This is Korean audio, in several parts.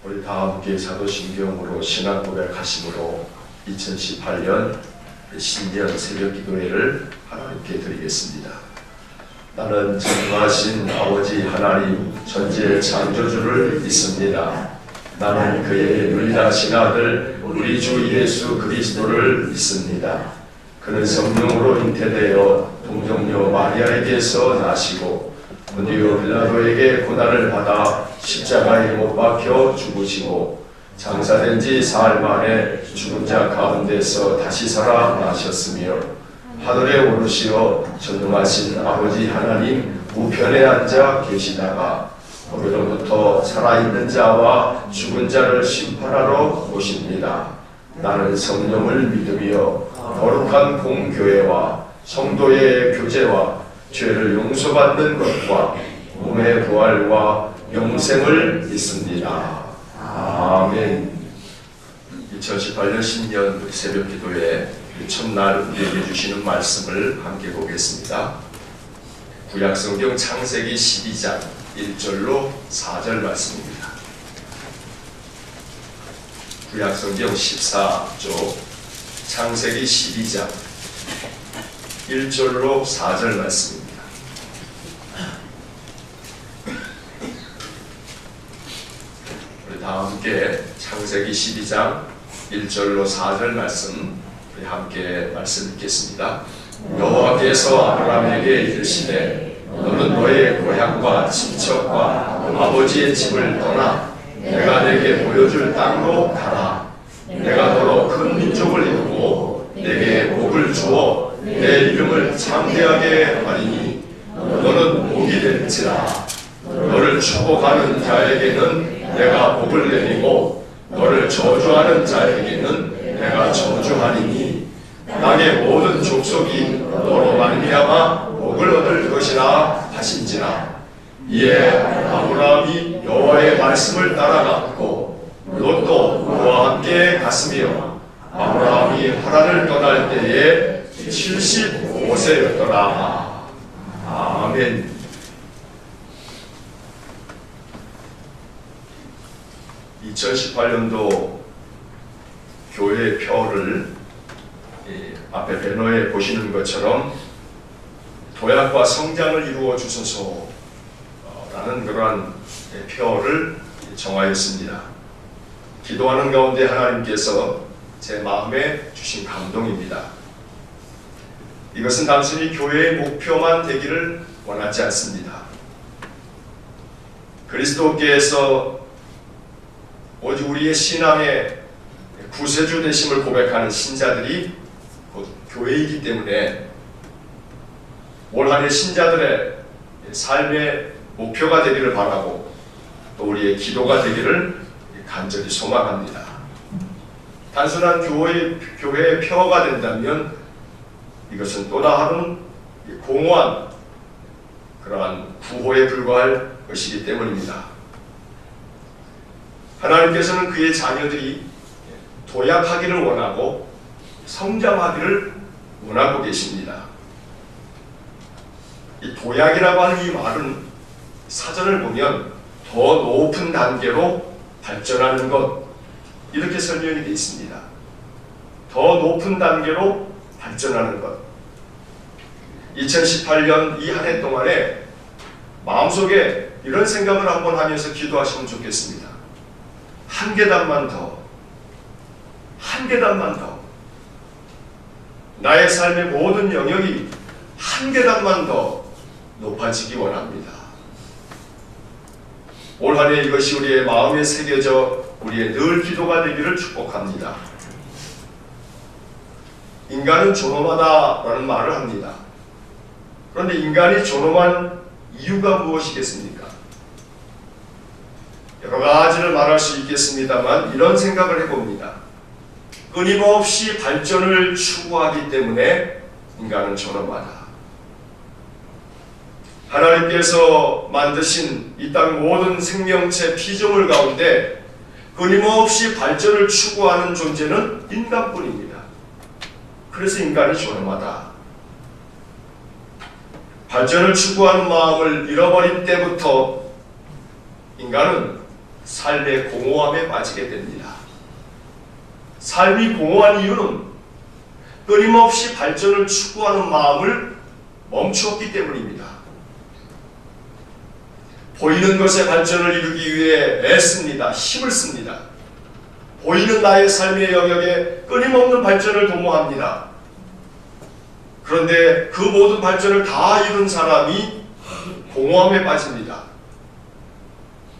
우리 다 함께 사도신경으로 신앙 고백하심으로 2018년 신년 새벽 기도회를 하나님께 드리겠습니다. 나는 전능하신 아버지 하나님 전지의 창조주를 믿습니다. 나는 그의 유일하신 아들 우리 주 예수 그리스도를 믿습니다. 그는 성령으로 잉태되어 동정녀 마리아에게서 나시고 본디오 빌라도에게 고난을 받아 십자가에 못 박혀 죽으시고 장사된 지 사흘 만에 죽은 자 가운데서 다시 살아나셨으며 하늘에 오르시어 전능하신 아버지 하나님 우편에 앉아 계시다가 거기로부터 살아있는 자와 죽은 자를 심판하러 오십니다. 나는 성령을 믿으며 거룩한 공교회와 성도의 교제와 죄를 용서받는 것과 몸의 부활과 영생을 믿습니다. 아멘. 2018년 신년 새벽 기도회 첫날 우리에게 주시는 말씀을 함께 보겠습니다. 구약성경 창세기 12장 1절로 4절 말씀입니다. 구약성경 14조 창세기 12장 1절로 4절 말씀입니다. 우리 다 함께 창세기 12장 1절로 4절 말씀 우리 함께 말씀 읽겠습니다. 여호와께서 아브라함에게 이르시되 너는 너의 고향과 친척과 아버지의 집을 떠나 내가 내게 보여줄 땅으로 가라. 내가 너로 큰 민족을 이루고 내게 복을 주어 내 이름을 창대하게 하리니 너는 복이 될지라. 너를 축복하는 자에게는 내가 복을 내리고 너를 저주하는 자에게는 내가 저주하리니 땅의 모든 족속이 너로 말미암아 복을 얻을 것이라 하신지라. 이에 아브라함이 여호와의 말씀을 따라갔고 롯도 그와 함께 갔으며 아브라함이 하란을 떠날 때에 75세였더라. 아멘. (2018년도) 교회의 표를 앞에 배너에 보시는 것처럼 도약과 성장을 이루어 주소서 라는 그러한 표를 정하였습니다. 기도하는 가운데 하나님께서 제 마음에 주신 감동입니다. 이것은 단순히 교회의 목표만 되기를 원하지 않습니다. 그리스도께서 오직 우리의 신앙의 구세주 되심을 고백하는 신자들이 곧 교회이기 때문에 올 한 해 신자들의 삶의 목표가 되기를 바라고 또 우리의 기도가 되기를 간절히 소망합니다. 단순한 교회의 표가 된다면 이것은 또 다른 공허한 그러한 구호에 불과할 것이기 때문입니다. 하나님께서는 그의 자녀들이 도약하기를 원하고 성장하기를 원하고 계십니다. 이 도약이라고 하는 이 말은 사전을 보면 더 높은 단계로 발전하는 것 이렇게 설명이 되어 있습니다. 더 높은 단계로 발전하는 것. 2018년 이 한 해 동안에 마음속에 이런 생각을 한번 하면서 기도하시면 좋겠습니다. 한 계단만 더, 한 계단만 더. 나의 삶의 모든 영역이 한 계단만 더 높아지기 원합니다. 올 한 해 이것이 우리의 마음에 새겨져 우리의 늘 기도가 되기를 축복합니다. 인간은 존엄하다라는 말을 합니다. 그런데 인간이 존엄한 이유가 무엇이겠습니까? 여러 가지를 말할 수 있겠습니다만 이런 생각을 해봅니다. 끊임없이 발전을 추구하기 때문에 인간은 존엄하다. 하나님께서 만드신 이 땅 모든 생명체 피조물 가운데 끊임없이 발전을 추구하는 존재는 인간뿐입니다. 그래서 인간이 존엄하다. 발전을 추구하는 마음을 잃어버린 때부터 인간은 삶의 공허함에 빠지게 됩니다. 삶이 공허한 이유는 끊임없이 발전을 추구하는 마음을 멈추었기 때문입니다. 보이는 것의 발전을 이루기 위해 애씁니다. 힘을 씁니다. 보이는 나의 삶의 영역에 끊임없는 발전을 도모합니다. 그런데 그 모든 발전을 다 이룬 사람이 공허함에 빠집니다.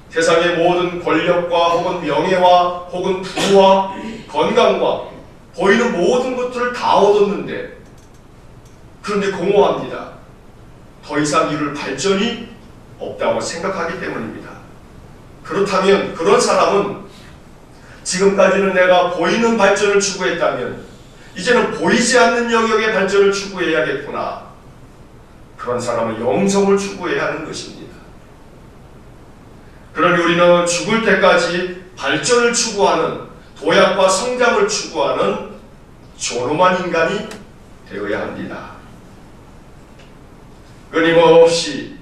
세상의 모든 권력과 혹은 명예와 혹은 부와 건강과 보이는 모든 것들을 다 얻었는데, 그런데 공허합니다. 더 이상 이룰 발전이 없다고 생각하기 때문입니다. 그렇다면 그런 사람은 지금까지는 내가 보이는 발전을 추구했다면 이제는 보이지 않는 영역의 발전을 추구해야겠구나. 그런 사람은 영성을 추구해야 하는 것입니다. 그러니 우리는 죽을 때까지 발전을 추구하는, 도약과 성장을 추구하는 존엄한 인간이 되어야 합니다. 끊임없이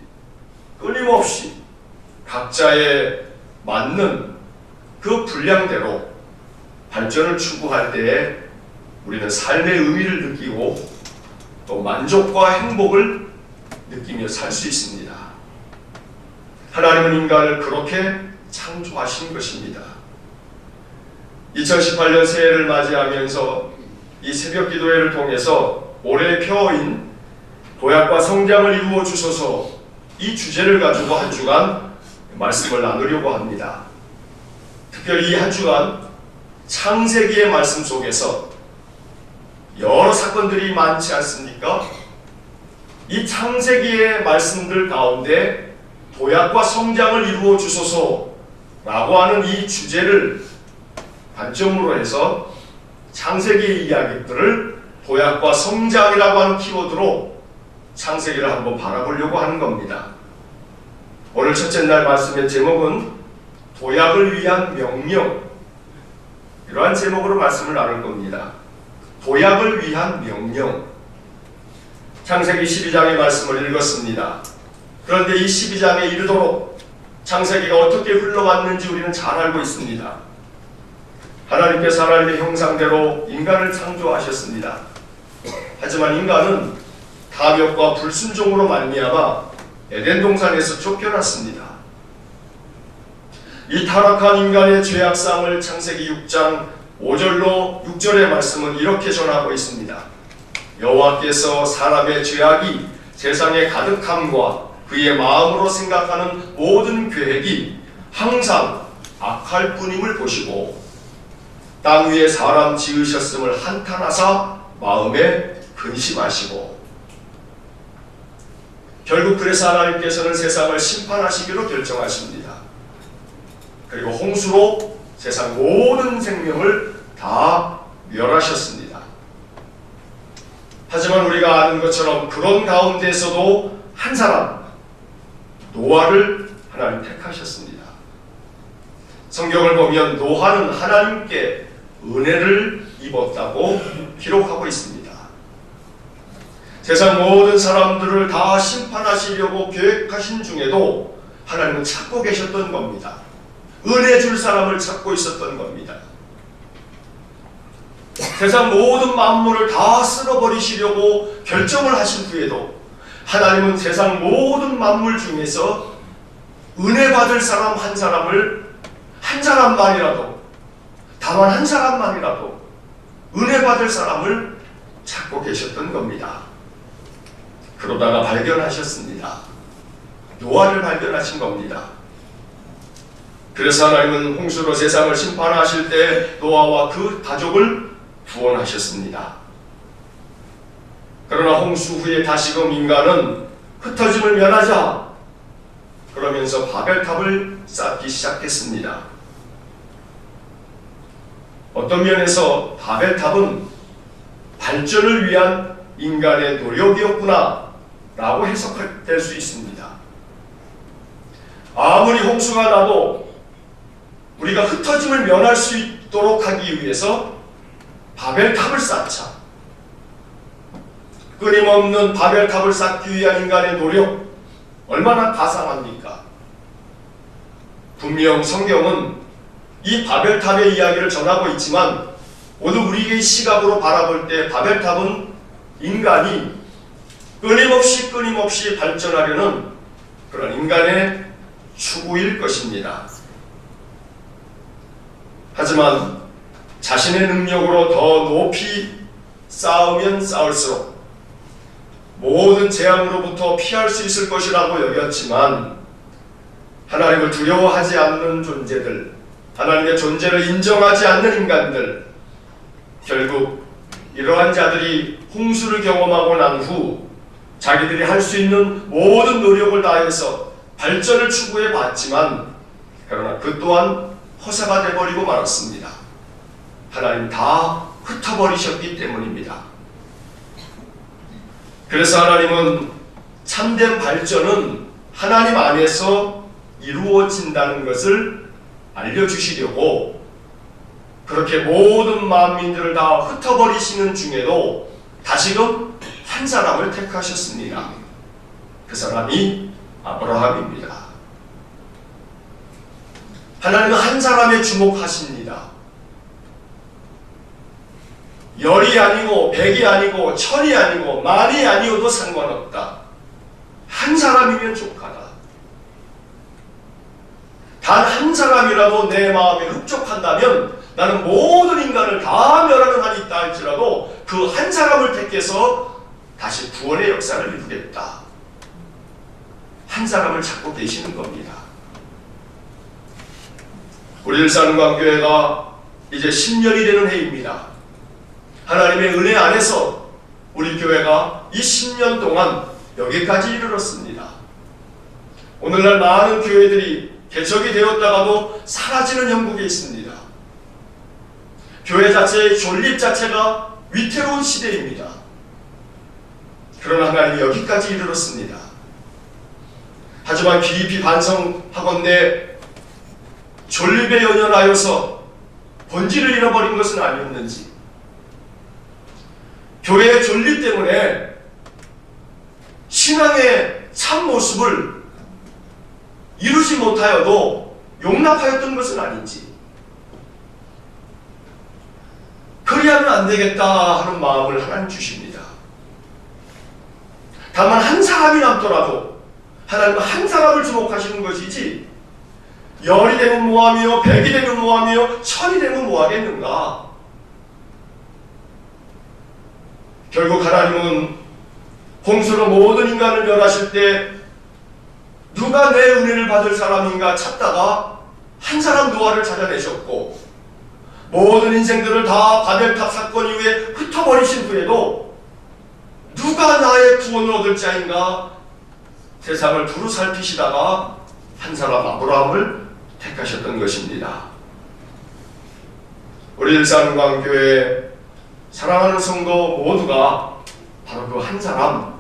각자에 맞는 그 분량대로 발전을 추구할 때에 우리는 삶의 의미를 느끼고 또 만족과 행복을 느끼며 살 수 있습니다. 하나님은 인간을 그렇게 창조하신 것입니다. 2018년 새해를 맞이하면서 이 새벽 기도회를 통해서 올해의 표어인 도약과 성장을 이루어 주소서, 이 주제를 가지고 한 주간 말씀을 나누려고 합니다. 특별히 이 한 주간 창세기의 말씀 속에서 여러 사건들이 많지 않습니까? 이 창세기의 말씀들 가운데 도약과 성장을 이루어 주소서라고 하는 이 주제를 관점으로 해서 창세기의 이야기들을 도약과 성장이라고 하는 키워드로 창세기를 한번 바라보려고 하는 겁니다. 오늘 첫째 날 말씀의 제목은 도약을 위한 명령, 이러한 제목으로 말씀을 나눌 겁니다. 도약을 위한 명령. 창세기 12장의 말씀을 읽었습니다. 그런데 이 12장에 이르도록 창세기가 어떻게 흘러왔는지 우리는 잘 알고 있습니다. 하나님께서 하나님의 형상대로 인간을 창조하셨습니다. 하지만 인간은 탐욕과 불순종으로 말미암아 에덴 동산에서 쫓겨났습니다. 이 타락한 인간의 죄악상을 창세기 6장 5절로 6절의 말씀은 이렇게 전하고 있습니다. 여호와께서 사람의 죄악이 세상에 가득함과 그의 마음으로 생각하는 모든 계획이 항상 악할 뿐임을 보시고 땅 위에 사람 지으셨음을 한탄하사 마음에 근심하시고, 결국 그래서 하나님께서는 세상을 심판하시기로 결정하십니다. 그리고 홍수로 세상 모든 생명을 다 멸하셨습니다. 하지만 우리가 아는 것처럼 그런 가운데서도 한 사람, 노아를 하나님 택하셨습니다. 성경을 보면 노아는 하나님께 은혜를 입었다고 기록하고 있습니다. 세상 모든 사람들을 다 심판하시려고 계획하신 중에도 하나님은 찾고 계셨던 겁니다. 은혜 줄 사람을 찾고 있었던 겁니다. 세상 모든 만물을 다 쓸어버리시려고 결정을 하신 후에도 하나님은 세상 모든 만물 중에서 은혜 받을 사람 한 사람을, 한 사람만이라도, 다만 한 사람만이라도 은혜 받을 사람을 찾고 계셨던 겁니다. 그러다가 발견하셨습니다. 노아를 발견하신 겁니다. 그래서 하나님은 홍수로 세상을 심판하실 때 노아와 그 가족을 구원하셨습니다. 그러나 홍수 후에 다시금 인간은 흩어짐을 면하자 그러면서 바벨탑을 쌓기 시작했습니다. 어떤 면에서 바벨탑은 발전을 위한 인간의 노력이었구나 라고 해석될 수 있습니다. 아무리 홍수가 나도 우리가 흩어짐을 면할 수 있도록 하기 위해서 바벨탑을 쌓자. 끊임없는 바벨탑을 쌓기 위한 인간의 노력, 얼마나 가상합니까? 분명 성경은 이 바벨탑의 이야기를 전하고 있지만 오늘 우리의 시각으로 바라볼 때 바벨탑은 인간이 끊임없이 발전하려는 그런 인간의 추구일 것입니다. 하지만 자신의 능력으로 더 높이 쌓으면 쌓을수록 모든 재앙으로부터 피할 수 있을 것이라고 여겼지만 하나님을 두려워하지 않는 존재들, 하나님의 존재를 인정하지 않는 인간들, 결국 이러한 자들이 홍수를 경험하고 난 후 자기들이 할 수 있는 모든 노력을 다해서 발전을 추구해 봤지만 그러나 그 또한 허사가 되어버리고 말았습니다. 하나님 다 흩어버리셨기 때문입니다. 그래서 하나님은 참된 발전은 하나님 안에서 이루어진다는 것을 알려주시려고 그렇게 모든 만민들을 다 흩어버리시는 중에도 다시금 한 사람을 택하셨습니다. 그 사람이 아브라함입니다. 하나님은 한 사람에 주목하십니다. 열이 아니고 백이 아니고 천이 아니고 만이 아니어도 상관없다. 한 사람이면 족하다. 단 한 사람이라도 내 마음에 흡족한다면 나는 모든 인간을 다 멸하는 한이 있다 할지라도 그 한 사람을 택해서 다시 구원의 역사를 이루겠다. 한 사람을 찾고 계시는 겁니다. 우리 일산광교회가 이제 10년이 되는 해입니다. 하나님의 은혜 안에서 우리 교회가 이 10년 동안 여기까지 이르렀습니다. 오늘날 많은 교회들이 개척이 되었다가도 사라지는 형국에 있습니다. 교회 자체의 존립 자체가 위태로운 시대입니다. 그러나 하나님이 여기까지 이르렀습니다. 하지만 깊이 반성하건대 존립에 연연하여서 본질을 잃어버린 것은 아니었는지, 교회의 존립 때문에 신앙의 참모습을 이루지 못하여도 용납하였던 것은 아닌지, 그리하면 안 되겠다 하는 마음을 하나님 주십니다. 다만 한 사람이 남더라도 하나님은 한 사람을 주목하시는 것이지 열이 되면 뭐하며 백이 되면 뭐하며 천이 되면 뭐하겠는가. 결국 하나님은 홍수로 모든 인간을 멸하실 때 누가 내 은혜를 받을 사람인가 찾다가 한 사람 노아를 찾아내셨고, 모든 인생들을 다 바벨탑 사건 이후에 흩어버리신 후에도 누가 나의 구원을 얻을 자인가 세상을 두루 살피시다가 한 사람 아브라함을 택하셨던 것입니다. 우리 일산광교회 사랑하는 성도 모두가 바로 그 한 사람,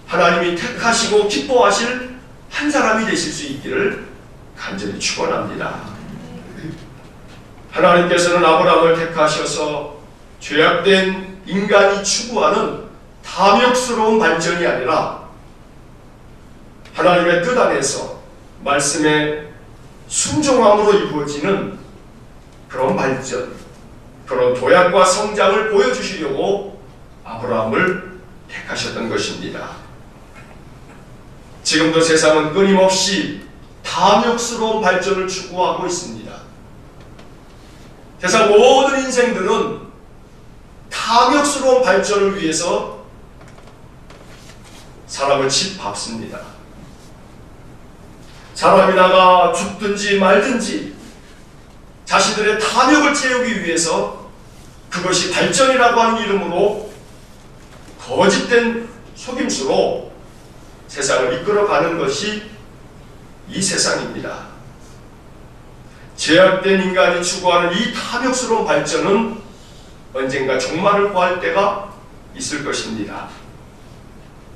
하나님이 택하시고 기뻐하실 한 사람이 되실 수 있기를 간절히 축원합니다. 하나님께서는 아브라함을 택하셔서 죄악된 인간이 추구하는 탐욕스러운 발전이 아니라 하나님의 뜻 안에서 말씀에 순종함으로 이루어지는 그런 발전, 그런 도약과 성장을 보여주시려고 아브라함을 택하셨던 것입니다. 지금도 세상은 끊임없이 탐욕스러운 발전을 추구하고 있습니다. 세상 모든 인생들은 탐욕스러운 발전을 위해서 사람을 짓밟습니다. 사람이 나가 죽든지 말든지 자신들의 탐욕을 채우기 위해서 그것이 발전이라고 하는 이름으로 거짓된 속임수로 세상을 이끌어가는 것이 이 세상입니다. 죄악된 인간이 추구하는 이 탐욕스러운 발전은 언젠가 종말을 구할 때가 있을 것입니다.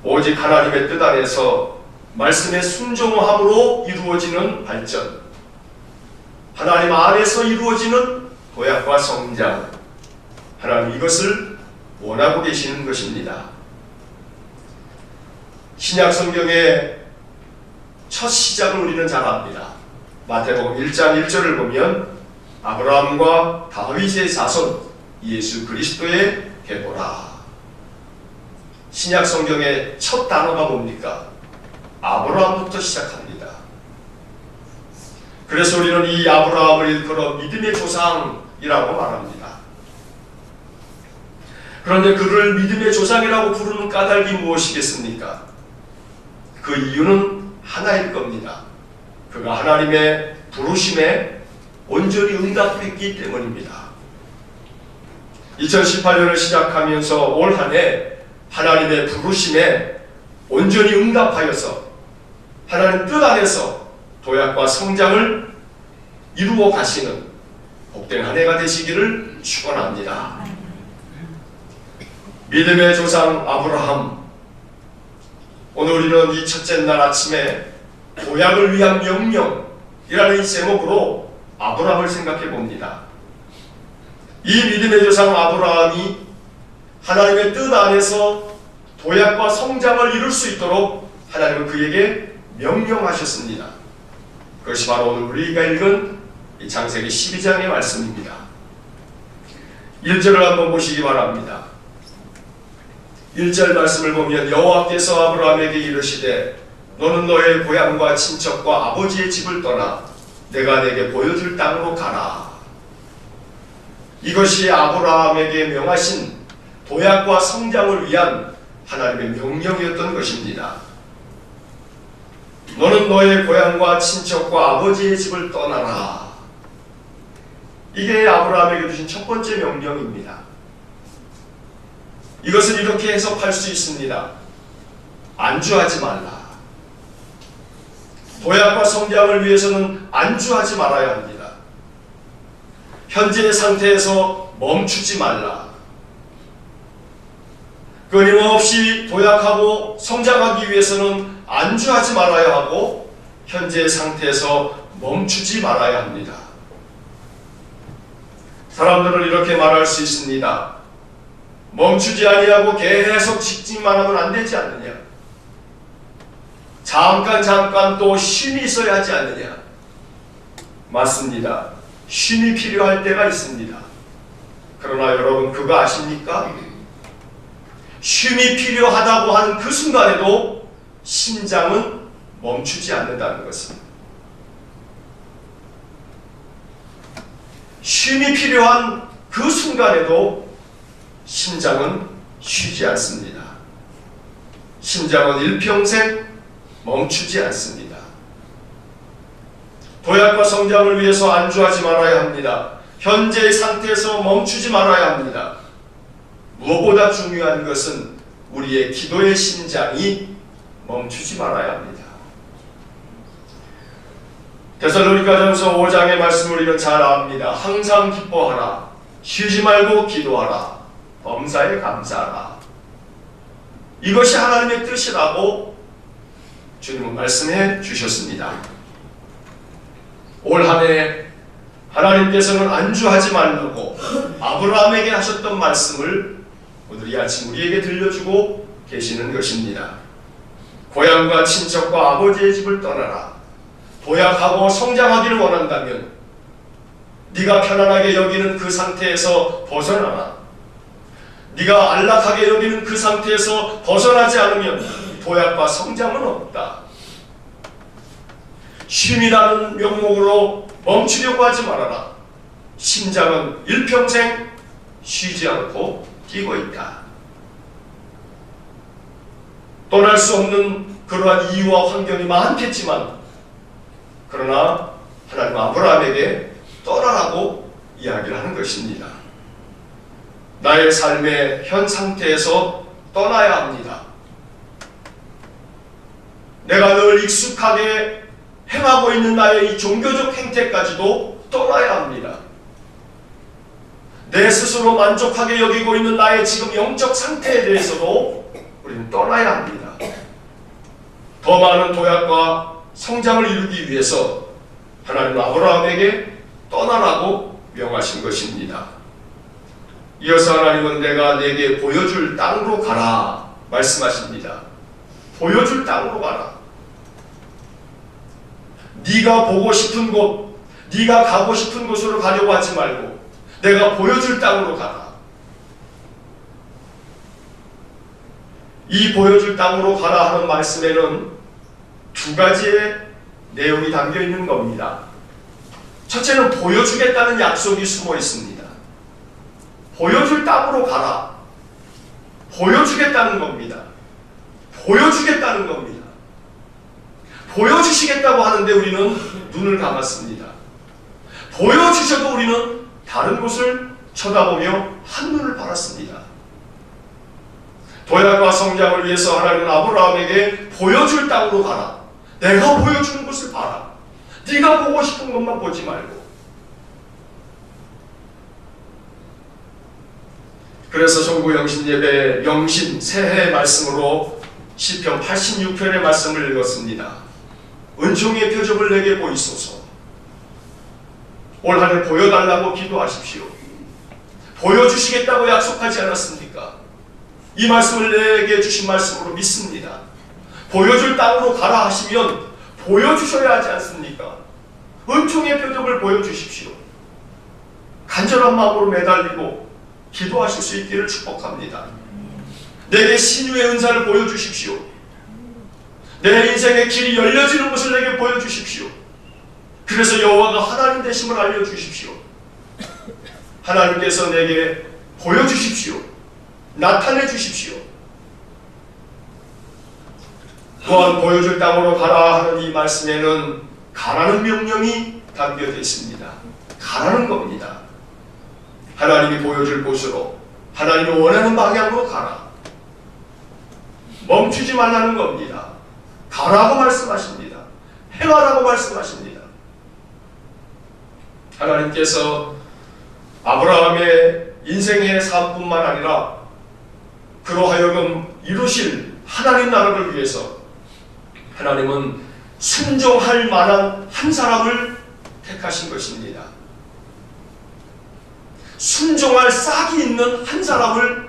오직 하나님의 뜻 안에서 말씀에 순종함으로 이루어지는 발전, 하나님 안에서 이루어지는 도약과 성장, 하나님 이것을 원하고 계시는 것입니다. 신약 성경의 첫 시작을 우리는 잘 압니다. 마태복음 1장 1절을 보면 아브라함과 다윗의 자손 예수 그리스도의 계보라. 신약 성경의 첫 단어가 뭡니까? 아브라함부터 시작합니다. 그래서 우리는 이 아브라함을 일컬어 믿음의 조상이라고 말합니다. 그런데 그를 믿음의 조상이라고 부르는 까닭이 무엇이겠습니까? 그 이유는 하나일 겁니다. 그가 하나님의 부르심에 온전히 응답했기 때문입니다. 2018년을 시작하면서 올 한 해 하나님의 부르심에 온전히 응답하여서 하나님 뜻 안에서 도약과 성장을 이루어 가시는 복된 한 해가 되시기를 축원합니다. 믿음의 조상 아브라함, 오늘 우리는 이 첫째 날 아침에 도약을 위한 명령이라는 이 제목으로 아브라함을 생각해 봅니다. 이 믿음의 조상 아브라함이 하나님의 뜻 안에서 도약과 성장을 이룰 수 있도록 하나님은 그에게 명령하셨습니다. 그것이 바로 오늘 우리가 읽은 이 창세기 12장의 말씀입니다. 1절을 한번 보시기 바랍니다. 1절 말씀을 보면 여호와께서 아브라함에게 이르시되 너는 너의 고향과 친척과 아버지의 집을 떠나 내가 내게 보여줄 땅으로 가라. 이것이 아브라함에게 명하신 도약과 성장을 위한 하나님의 명령이었던 것입니다. 너는 너의 고향과 친척과 아버지의 집을 떠나라. 이게 아브라함에게 주신 첫 번째 명령입니다. 이것을 이렇게 해석할 수 있습니다. 안주하지 말라. 도약과 성장을 위해서는 안주하지 말아야 합니다. 현재의 상태에서 멈추지 말라. 끊임없이 도약하고 성장하기 위해서는 안주하지 말아야 하고 현재의 상태에서 멈추지 말아야 합니다. 사람들은 이렇게 말할 수 있습니다. 멈추지 아니하고 계속 직진만 하면 안 되지 않느냐? 잠깐 또 쉼이 있어야 하지 않느냐? 맞습니다. 쉼이 필요할 때가 있습니다. 그러나 여러분 그거 아십니까? 쉼이 필요하다고 하는 그 순간에도 심장은 멈추지 않는다는 것입니다. 쉼이 필요한 그 순간에도 심장은 쉬지 않습니다. 심장은 일평생 멈추지 않습니다. 도약과 성장을 위해서 안주하지 말아야 합니다. 현재의 상태에서 멈추지 말아야 합니다. 무엇보다 중요한 것은 우리의 기도의 심장이 멈추지 말아야 합니다. 데살로니가전서 5장의 말씀을 우리는 잘 압니다. 항상 기뻐하라. 쉬지 말고 기도하라. 범사에 감사하라. 이것이 하나님의 뜻이라고 주님은 말씀해 주셨습니다. 올 한 해 하나님께서는 안주하지 말라고 아브라함에게 하셨던 말씀을 오늘 이 아침 우리에게 들려주고 계시는 것입니다. 고향과 친척과 아버지의 집을 떠나라. 도약하고 성장하기를 원한다면 네가 편안하게 여기는 그 상태에서 벗어나라. 네가 안락하게 여기는 그 상태에서 벗어나지 않으면 도약과 성장은 없다. 쉼이라는 명목으로 멈추려고 하지 말아라. 심장은 일평생 쉬지 않고 뛰고 있다. 떠날 수 없는 그러한 이유와 환경이 많겠지만 그러나 하나님 아브라함에게 떠나라고 이야기를 하는 것입니다. 나의 삶의 현 상태에서 떠나야 합니다. 내가 늘 익숙하게 행하고 있는 나의 이 종교적 행태까지도 떠나야 합니다. 내 스스로 만족하게 여기고 있는 나의 지금 영적 상태에 대해서도 우리는 떠나야 합니다. 더 많은 도약과 성장을 이루기 위해서 하나님은 아브라함에게 떠나라고 명하신 것입니다. 이어서 하나님은 내가 내게 보여줄 땅으로 가라 말씀하십니다. 보여줄 땅으로 가라. 네가 보고 싶은 곳, 네가 가고 싶은 곳으로 가려고 하지 말고 내가 보여줄 땅으로 가라. 이 보여줄 땅으로 가라 하는 말씀에는 두 가지의 내용이 담겨 있는 겁니다. 첫째는 보여주겠다는 약속이 숨어 있습니다. 보여줄 땅으로 가라. 보여주겠다는 겁니다. 보여주겠다는 겁니다. 보여주시겠다고 하는데 우리는 눈을 감았습니다. 보여주셔도 우리는 다른 곳을 쳐다보며 한눈을 팔았습니다. 도약과 성장을 위해서 하나님은 아브라함에게 보여줄 땅으로 가라. 내가 보여주는 곳을 봐라. 네가 보고 싶은 것만 보지 말고. 그래서 정부 영신 예배 영신 새해 말씀으로 시편 86편의 말씀을 읽었습니다. 은총의 표적을 내게 보이소서. 올 한 해 보여달라고 기도하십시오. 보여주시겠다고 약속하지 않았습니까? 이 말씀을 내게 주신 말씀으로 믿습니다. 보여줄 땅으로 가라 하시면 보여주셔야 하지 않습니까? 은총의 표적을 보여주십시오. 간절한 마음으로 매달리고 기도하실 수 있기를 축복합니다. 내게 신유의 은사를 보여주십시오. 내 인생의 길이 열려지는 것을 내게 보여주십시오. 그래서 여호와가 하나님 되심을 알려주십시오. 하나님께서 내게 보여주십시오. 나타내 주십시오. 또한 보여줄 땅으로 가라 하는 이 말씀에는 가라는 명령이 담겨져 있습니다. 가라는 겁니다. 하나님이 보여줄 곳으로, 하나님이 원하는 방향으로 가라. 멈추지 말라는 겁니다. 가라고 말씀하십니다. 행하라고 말씀하십니다. 하나님께서 아브라함의 인생의 삶뿐만 아니라 그로 하여금 이루실 하나님 나라를 위해서 하나님은 순종할 만한 한 사람을 택하신 것입니다. 순종할 싹이 있는 한 사람을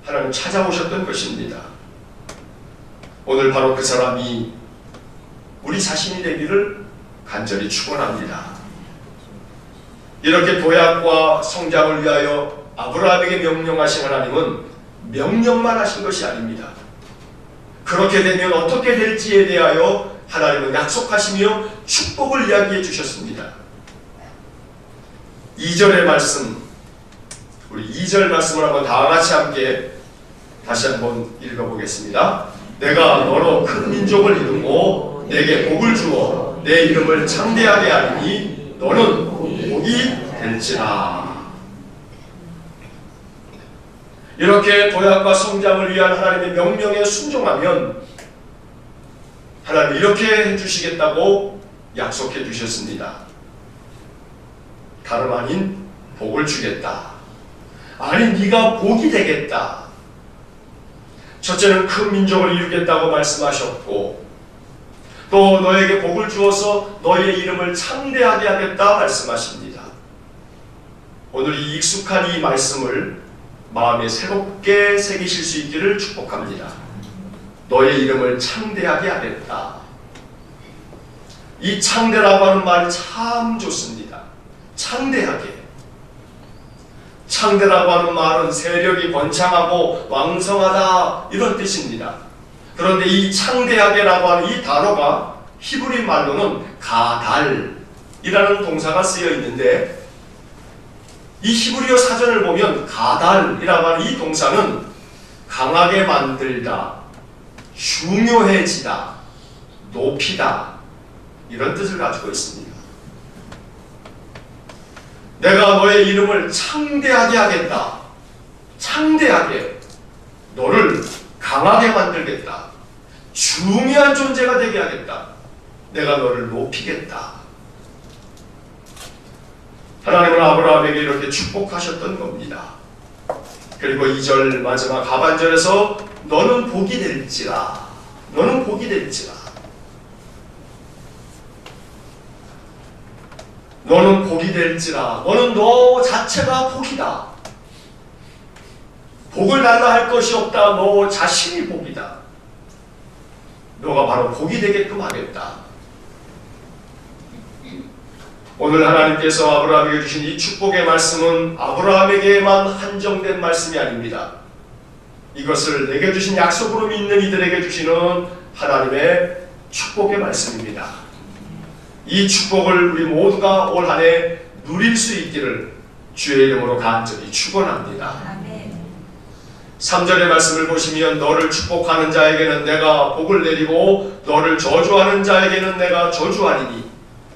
하나님 찾아오셨던 것입니다. 오늘 바로 그 사람이 우리 자신이 되기를 간절히 축원합니다. 이렇게 도약과 성장을 위하여 아브라함에게 명령하신 하나님은 명령만 하신 것이 아닙니다. 그렇게 되면 어떻게 될지에 대하여 하나님은 약속하시며 축복을 이야기해 주셨습니다. 2절의 말씀, 우리 2절 말씀을 한번 다 같이 함께 다시 한번 읽어보겠습니다. 내가 너로 큰 민족을 이루고 내게 복을 주어 내 이름을 창대하게 하리니 너는 복이 될지라. 이렇게 도약과 성장을 위한 하나님의 명령에 순종하면 하나님 이렇게 해주시겠다고 약속해 주셨습니다. 다름 아닌 복을 주겠다. 아니 네가 복이 되겠다. 첫째는 큰 민족을 이루겠다고 말씀하셨고 또 너에게 복을 주어서 너의 이름을 창대하게 하겠다 말씀하십니다. 오늘 이 익숙한 이 말씀을 마음에 새롭게 새기실 수 있기를 축복합니다. 너의 이름을 창대하게 하겠다. 이 창대라고 하는 말이 참 좋습니다. 창대하게. 창대라고 하는 말은 세력이 번창하고 왕성하다 이런 뜻입니다. 그런데 이 창대하게라고 하는 이 단어가 히브리 말로는 가달이라는 동사가 쓰여 있는데 이 히브리어 사전을 보면 가달이라고 하는 이 동사는 강하게 만들다, 중요해지다, 높이다 이런 뜻을 가지고 있습니다. 내가 너의 이름을 창대하게 하겠다. 창대하게 너를 강하게 만들겠다. 중요한 존재가 되게 하겠다. 내가 너를 높이겠다. 하나님은 아브라함에게 이렇게 축복하셨던 겁니다. 그리고 2절 마지막 하반절에서 너는 복이 될지라. 너는 복이 될지라. 너는 복이 될지라. 너는 너 자체가 복이다. 복을 달라 할 것이 없다. 너 자신이 복이다. 너가 바로 복이 되게끔 하겠다. 오늘 하나님께서 아브라함에게 주신 이 축복의 말씀은 아브라함에게만 한정된 말씀이 아닙니다. 이것을 내게 주신 약속으로 믿는 이들에게 주시는 하나님의 축복의 말씀입니다. 이 축복을 우리 모두가 올 한 해 누릴 수 있기를 주의 이름으로 간절히 축원합니다. 3절의 말씀을 보시면 너를 축복하는 자에게는 내가 복을 내리고 너를 저주하는 자에게는 내가 저주하리니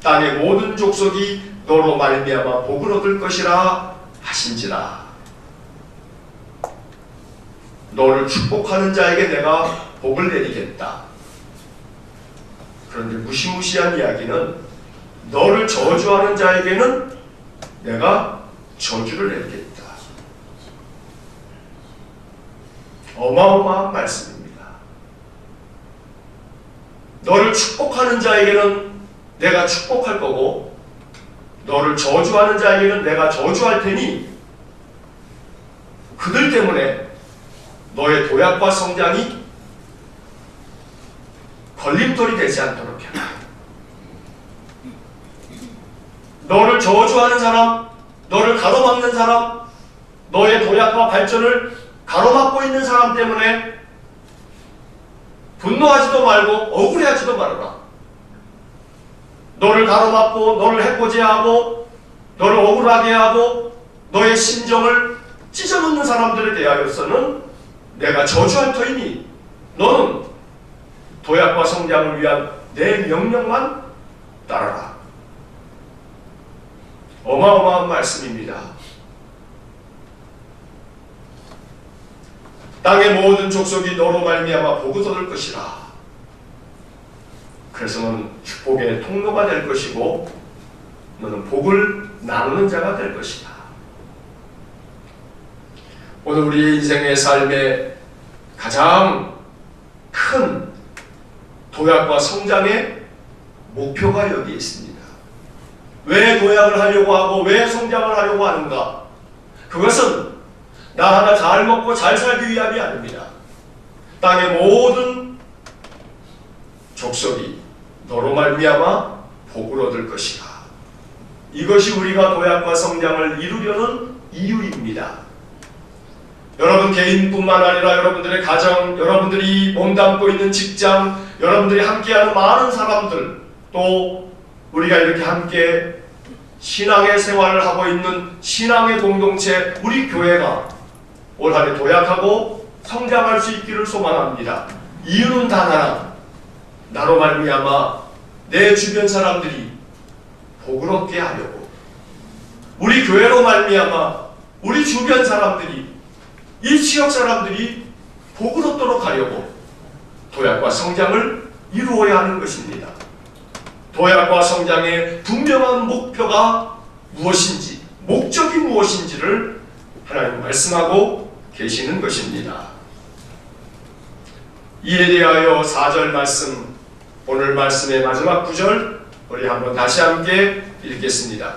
땅의 모든 족속이 너로 말미암아 복을 얻을 것이라 하신지라. 너를 축복하는 자에게 내가 복을 내리겠다. 그런데 무시무시한 이야기는 너를 저주하는 자에게는 내가 저주를 내리겠다. 어마어마한 말씀입니다. 너를 축복하는 자에게는 내가 축복할 거고 너를 저주하는 자에게는 내가 저주할 테니 그들 때문에 너의 도약과 성장이 걸림돌이 되지 않도록 해라. 너를 저주하는 사람, 너를 가로막는 사람, 너의 도약과 발전을 가로막고 있는 사람 때문에 분노하지도 말고 억울해하지도 말아라. 너를 가로막고 너를 해코지하고 너를 억울하게 하고 너의 심정을 찢어놓는 사람들에 대하여서는 내가 저주할 터이니 너는 도약과 성장을 위한 내 명령만 따라라. 어마어마한 말씀입니다. 땅의 모든 족속이 너로 말미암아 복을 얻을 것이라. 그래서 너는 축복의 통로가 될 것이고 너는 복을 나누는 자가 될 것이다. 오늘 우리의 인생의 삶에 가장 큰 도약과 성장의 목표가 여기 있습니다. 왜 도약을 하려고 하고 왜 성장을 하려고 하는가? 그것은 나 하나 잘 먹고 잘 살기 위함이 아닙니다. 땅의 모든 족속이 너로 말미암아 복을 얻을 것이다. 이것이 우리가 도약과 성장을 이루려는 이유입니다. 여러분 개인뿐만 아니라 여러분들의 가정, 여러분들이 몸담고 있는 직장, 여러분들이 함께하는 많은 사람들, 또 우리가 이렇게 함께 신앙의 생활을 하고 있는 신앙의 공동체, 우리 교회가 올 한해 도약하고 성장할 수 있기를 소망합니다. 이유는 단 하나, 나로 말미암아 내 주변 사람들이 복을 얻게 하려고, 우리 교회로 말미암아 우리 주변 사람들이, 이 지역 사람들이 복을 얻도록 하려고 도약과 성장을 이루어야 하는 것입니다. 도약과 성장의 분명한 목표가 무엇인지, 목적이 무엇인지를 하나님 말씀하고 계시는 것입니다. 이에 대하여 4절 말씀, 오늘 말씀의 마지막 9절 우리 한번 다시 함께 읽겠습니다.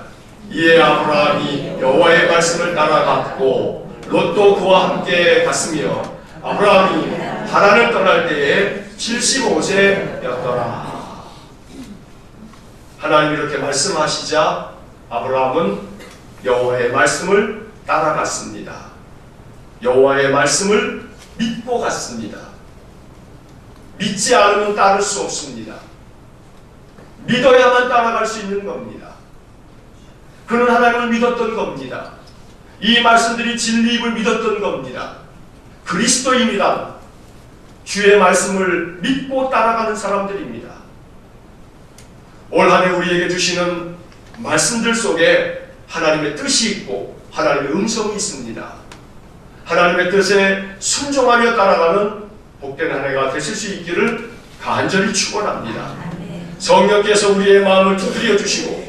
이에 아브라함이 여호와의 말씀을 따라갔고 롯도 그와 함께 갔으며 아브라함이 하란을 떠날 때에 75세였더라. 하나님이 이렇게 말씀하시자 아브라함은 여호와의 말씀을 따라갔습니다. 여호와의 말씀을 믿고 갔습니다. 믿지 않으면 따를 수 없습니다. 믿어야만 따라갈 수 있는 겁니다. 그는 하나님을 믿었던 겁니다. 이 말씀들이 진리임을 믿었던 겁니다. 그리스도인이란 주의 말씀을 믿고 따라가는 사람들입니다. 올 한 해 우리에게 주시는 말씀들 속에 하나님의 뜻이 있고 하나님의 음성이 있습니다. 하나님의 뜻에 순종하며 따라가는 복된 한 해가 되실 수 있기를 간절히 축원합니다. 성령께서 우리의 마음을 두드려 주시고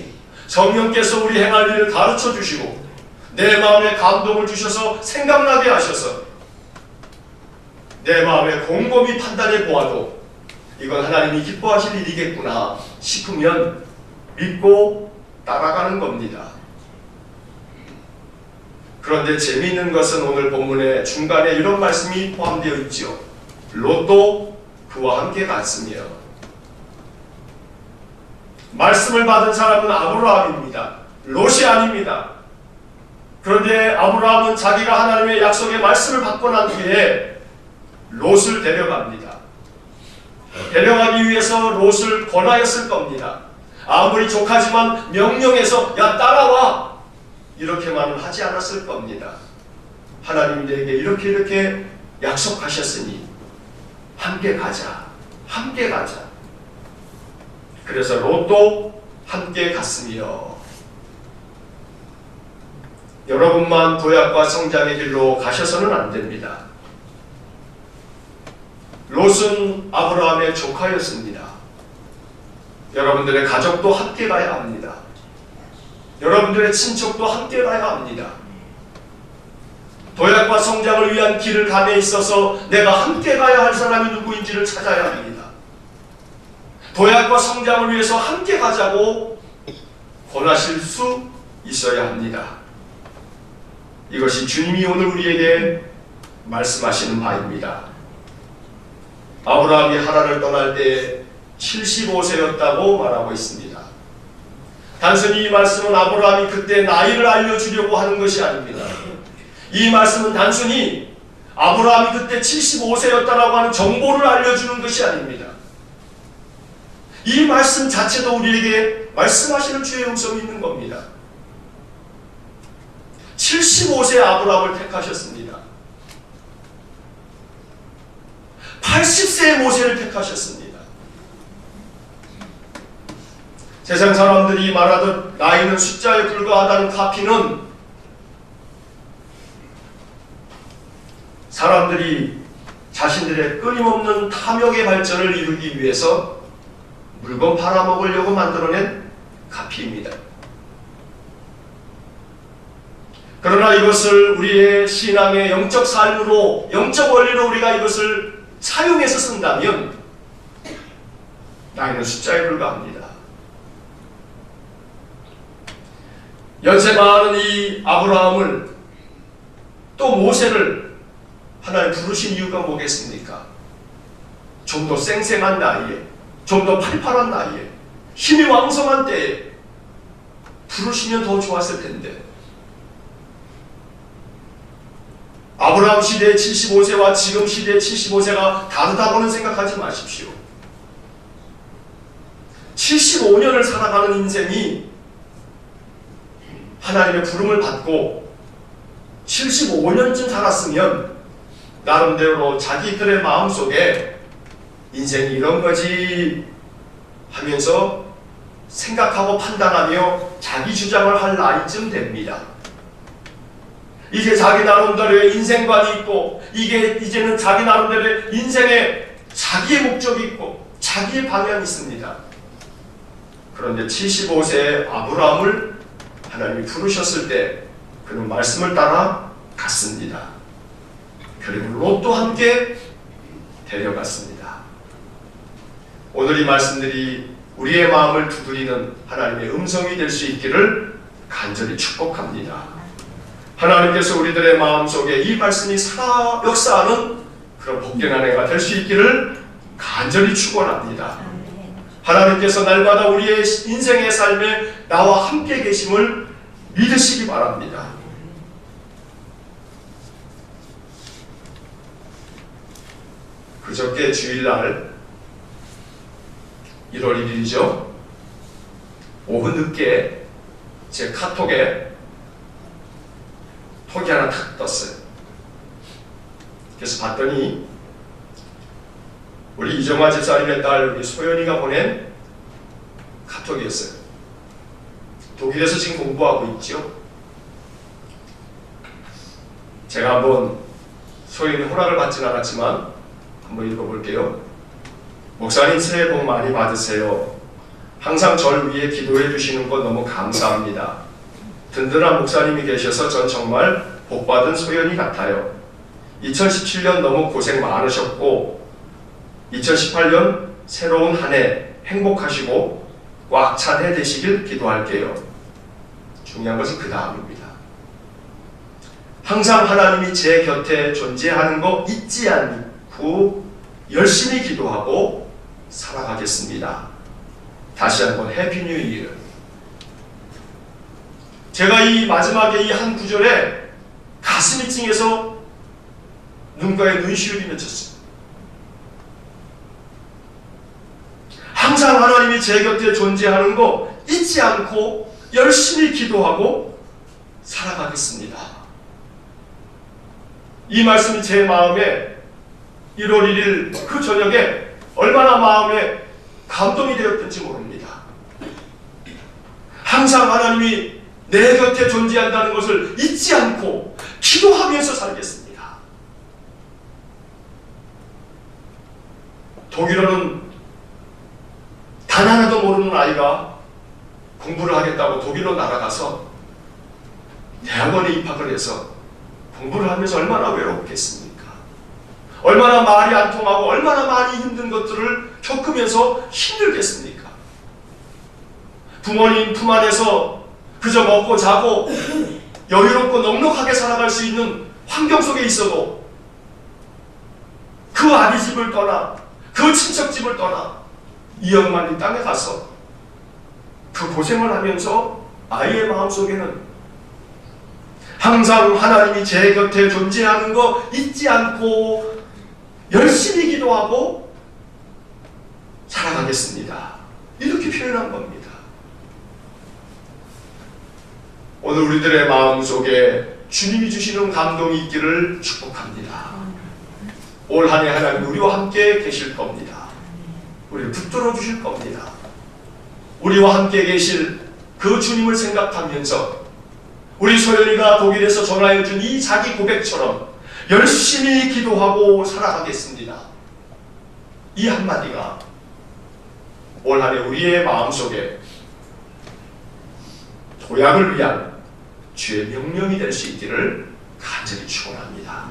성령께서 우리 행할 일을 가르쳐 주시고 내 마음에 감동을 주셔서 생각나게 하셔서 내 마음에 곰곰이 판단해 보아도 이건 하나님이 기뻐하실 일이겠구나 싶으면 믿고 따라가는 겁니다. 그런데 재미있는 것은 오늘 본문의 중간에 이런 말씀이 포함되어 있죠. 롯도 그와 함께 갔으며 말씀을 받은 사람은 아브라함입니다. 롯이 아닙니다. 그런데 아브라함은 자기가 하나님의 약속의 말씀을 받고 난 뒤에 롯을 데려갑니다. 데려가기 위해서 롯을 권하였을 겁니다. 아무리 족하지만 명령해서 야 따라와 이렇게만은 하지 않았을 겁니다. 하나님이 내게 이렇게 약속하셨으니 함께 가자. 함께 가자. 그래서 롯도 함께 갔으며 여러분만 도약과 성장의 길로 가셔서는 안 됩니다. 롯은 아브라함의 조카였습니다. 여러분들의 가족도 함께 가야 합니다. 여러분들의 친척도 함께 가야 합니다. 도약과 성장을 위한 길을 감에 있어서 내가 함께 가야 할 사람이 누구인지를 찾아야 합니다. 도약과 성장을 위해서 함께 가자고 권하실 수 있어야 합니다. 이것이 주님이 오늘 우리에게 말씀하시는 바입니다. 아브라함이 하란을 떠날 때 75세였다고 말하고 있습니다. 단순히 이 말씀은 아브라함이 그때 나이를 알려주려고 하는 것이 아닙니다. 이 말씀은 단순히 아브라함이 그때 75세였다라고 하는 정보를 알려주는 것이 아닙니다. 이 말씀 자체도 우리에게 말씀하시는 주의 음성이 있는 겁니다. 75세 아브라함을 택하셨습니다. 80세의 모세를 택하셨습니다. 세상 사람들이 말하듯 나이는 숫자에 불과하다는 카피는 사람들이 자신들의 끊임없는 탐욕의 발전을 이루기 위해서 물건 팔아먹으려고 만들어낸 카피입니다. 그러나 이것을 우리의 신앙의 영적 삶으로, 영적 원리로 우리가 이것을 사용해서 쓴다면 나이는 숫자에 불과합니다. 연세 많은 이 아브라함을 또 모세를 하나님 부르신 이유가 뭐겠습니까? 좀 더 쌩쌩한 나이에, 좀 더 팔팔한 나이에, 힘이 왕성한 때에 부르시면 더 좋았을 텐데 아브라함 시대의 75세와 지금 시대의 75세가 다르다고는 생각하지 마십시오. 75년을 살아가는 인생이 하나님의 부름을 받고 75년쯤 살았으면 나름대로 자기들의 마음속에 인생이 이런 거지 하면서 생각하고 판단하며 자기 주장을 할 나이쯤 됩니다. 이제 자기 나름대로의 인생관이 있고 이제는 자기 나름대로의 인생에 자기의 목적이 있고 자기의 방향이 있습니다. 그런데 75세의 아브라함을 하나님이 부르셨을 때 그는 말씀을 따라 갔습니다. 그리고 롯도 함께 데려갔습니다. 오늘 이 말씀들이 우리의 마음을 두드리는 하나님의 음성이 될 수 있기를 간절히 축복합니다. 하나님께서 우리들의 마음속에 이 말씀이 역사하는 그런 복된 한 해가 될 수 있기를 간절히 축원합니다. 하나님께서 날마다 우리의 인생의 삶에 나와 함께 계심을 믿으시기 바랍니다. 그저께 주일날 1월 1일이죠. 오후 늦게 제 카톡에 톡이 하나 탁 떴어요. 그래서 봤더니 우리 이정화 집사님의 딸 우리 소연이가 보낸 카톡이었어요. 독일에서 지금 공부하고 있죠. 제가 한번 소연이 허락을 받지는 않았지만 한번 읽어볼게요. 목사님 새해 복 많이 받으세요. 항상 절 위해 기도해 주시는 것 너무 감사합니다. 든든한 목사님이 계셔서 전 정말 복받은 소연이 같아요. 2017년 너무 고생 많으셨고 2018년 새로운 한 해 행복하시고 꽉 찬 해 되시길 기도할게요. 중요한 것은 그 다음입니다. 항상 하나님이 제 곁에 존재하는 거 잊지 않고 열심히 기도하고 살아가겠습니다. 다시 한번 해피 뉴 이어. 제가 이 마지막에 이 한 구절에 가슴이 찡해서 눈가에 눈시울이 맺혔습니다. 항상 하나님이 제 곁에 존재하는 거 잊지 않고 열심히 기도하고 살아가겠습니다. 이 말씀이 제 마음에 1월 1일 그 저녁에 얼마나 마음에 감동이 되었던지 모릅니다. 항상 하나님이 내 곁에 존재한다는 것을 잊지 않고 기도하면서 살겠습니다. 독일어는 단 하나도 모르는 아이가 공부를 하겠다고 독일로 날아가서 대학원에 입학을 해서 공부를 하면서 얼마나 외롭겠습니까? 얼마나 말이 안 통하고 얼마나 많이 힘든 것들을 겪으면서 힘들겠습니까? 부모님 품 안에서 그저 먹고 자고 여유롭고 넉넉하게 살아갈 수 있는 환경 속에 있어도 그 아비집을 떠나 그 친척집을 떠나 이억만리 땅에 가서 그 고생을 하면서 아이의 마음속에는 항상 하나님이 제 곁에 존재하는 거 잊지 않고 열심히 기도하고 살아가겠습니다. 이렇게 표현한 겁니다. 오늘 우리들의 마음속에 주님이 주시는 감동이 있기를 축복합니다. 올 한 해 하나님 우리와 함께 계실 겁니다. 우리를 붙들어 주실 겁니다. 우리와 함께 계실 그 주님을 생각하면서 우리 소연이가 독일에서 전화해 준 이 자기 고백처럼 열심히 기도하고 살아가겠습니다. 이 한마디가 올 한 해 우리의 마음속에 도약을 위한 주의 명령이 될 수 있기를 간절히 축원합니다.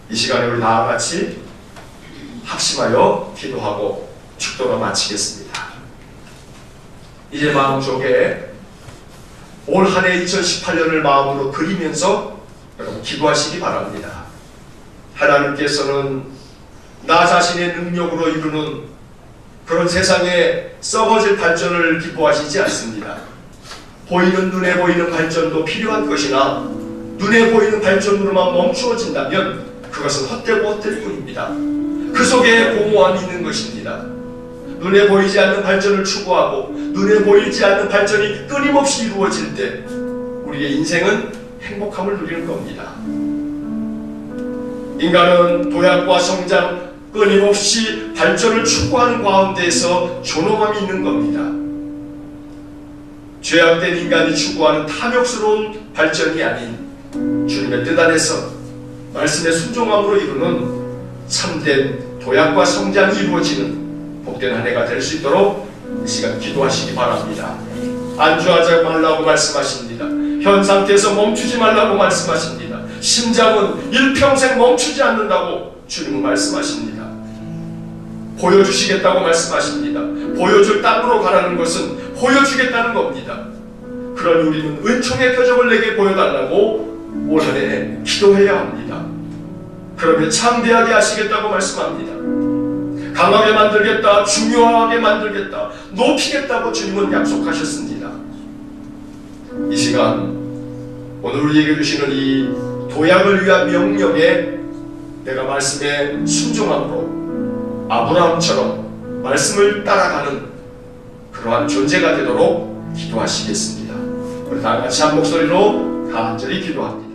이 시간에 우리 다 같이 합심하여 기도하고 축도로 마치겠습니다. 이제 마음속에 올 한 해 2018년을 마음으로 그리면서 여러분 기도하시기 바랍니다. 하나님께서는 나 자신의 능력으로 이루는 그런 세상의 썩어질 발전을 기뻐하시지 않습니다. 눈에 보이는 발전도 필요한 것이나 눈에 보이는 발전으로만 멈추어진다면 그것은 헛되고 헛될 뿐입니다. 그 속에 공허함이 있는 것입니다. 눈에 보이지 않는 발전을 추구하고 눈에 보이지 않는 발전이 끊임없이 이루어질 때 우리의 인생은 행복함을 누리는 겁니다. 인간은 도약과 성장, 끊임없이 발전을 추구하는 가운데에서 존엄함이 있는 겁니다. 죄악된 인간이 추구하는 탐욕스러운 발전이 아닌 주님의 뜻 안에서 말씀의 순종함으로 이루는 참된 도약과 성장이 이루어지는 복된 한 해가 될 수 있도록 이 시간 기도하시기 바랍니다. 안주하지 말라고 말씀하십니다. 현 상태에서 멈추지 말라고 말씀하십니다. 심장은 일평생 멈추지 않는다고 주님은 말씀하십니다. 보여주시겠다고 말씀하십니다. 보여줄 땅으로 가라는 것은 보여주겠다는 겁니다. 그러니 우리는 은총의 표적을 내게 보여달라고 올 한 해 기도해야 합니다. 그러면 창대하게 하시겠다고 말씀합니다. 강하게 만들겠다, 중요하게 만들겠다, 높이겠다고 주님은 약속하셨습니다. 이 시간 오늘 우리에게 주시는 이 도약을 위한 명령에 내가 말씀에 순종함으로 아브라함처럼 말씀을 따라가는 그러한 존재가 되도록 기도하시겠습니다. 우리 다 같이 한 목소리로 간절히 기도합니다.